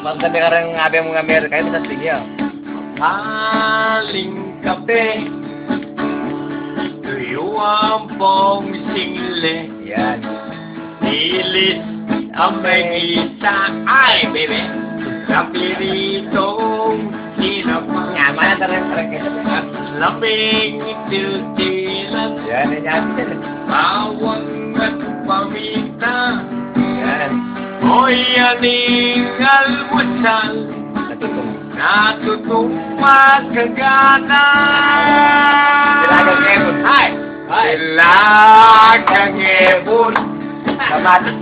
Magsabi ka rin ng abi mong Amerika, ito sa sige. Aling kape, tuyuan pong single. Yan. Ilis ang may isa. Ay, baby! Kapiritong sinapang. Yaman na rin kayo. At laming tutilan. Yan, yan. Bawang at paminta. Yan. Hoy, aning almusal. Natutong. Natutong magkagana. Silagang ebon. Ay! Ay! Silagang ebon. Kamatis.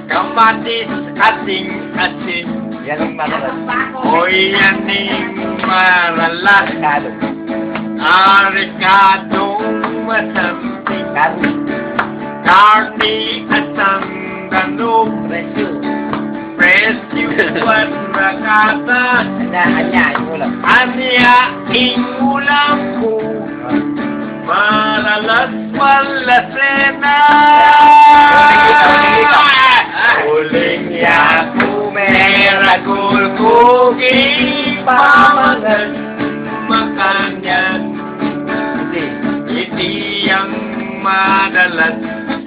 Kamatis ating-ating. Yan ang matalas. Hoy, aning maralas. Kado. Arikadong masambing. Kado. Karni at ang danog. Rescue. Presyo at nakata. Anya, yung ulam. Anya ing ulam ko. Maralas palasena. Uling yaku meragul kugi pamangan makanyan. Iti yang madalas.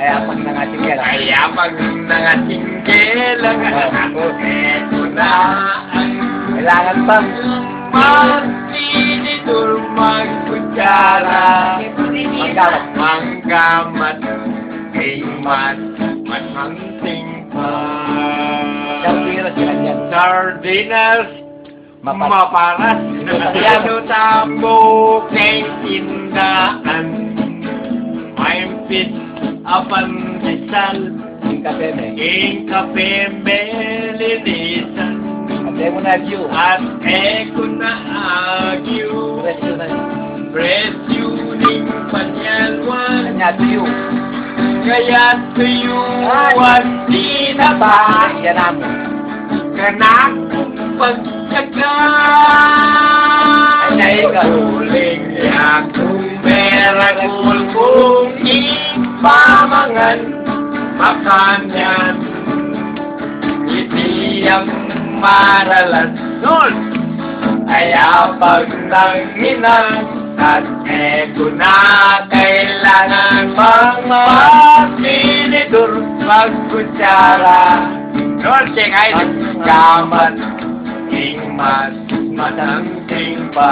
Ay, apag ng ating yan. Kaya pag nangatingkelang eto na ang Kailangan pa. magtinitur magkutsara. Manggamat. Manggamat kay matmanting pa. Sardinas yan yan. Sardinas maparas. Yan. Ano tambo kay tindaan. Maimpit apan disal. Yung kape me. Ing kape melinisan. Kape mo na view. At eko na agyo. Rescue na. Presyo ning panyalwan. Anya, view. Kaya tuyuan di na ba? Yan namin. Kanak pagtsaga. Anya, ikaw. Uling yakong meragul kung ipamangan makanyan. Iti ang maralas nun. Kaya pag nanginang at eko na kailangan magmapinidur magkutsara. Nun, singay gamat ing mas matangking pa.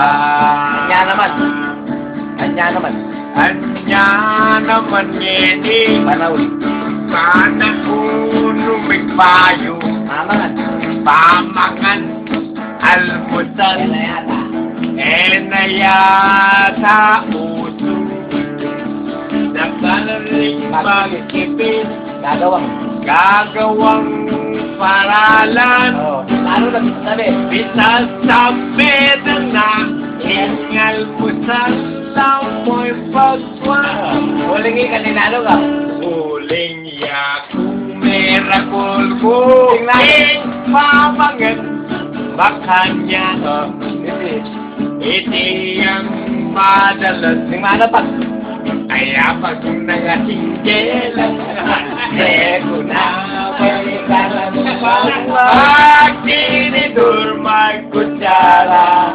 Anya naman. Anya naman. Anya naman ngiti. Panahon. Sana unumig payo. Mamangan. Pamangan almusal. Yan na yata. Enayata uso. Nakalaring pagkipin. Gagawang paralan. Oo. Lalo na sabi. Pinasabi na ingal mo sa lamoy pagwa. Huling kaninalo ka. Uling yaku merakul ko. Tingnan. Pamangan makanya. Iti ang madalas. Yung mana pa. Kaya pag nangatingkelan, eko na balikan magtinidur magkutsara.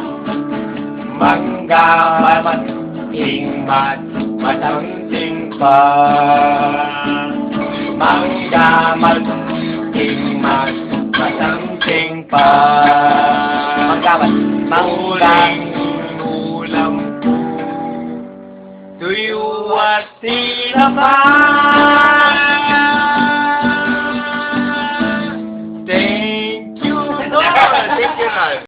Manggamat ing matangting pa. Manggamat ing matangting pa. Manggamat. Ulang ulam ko tuyuat sinaman.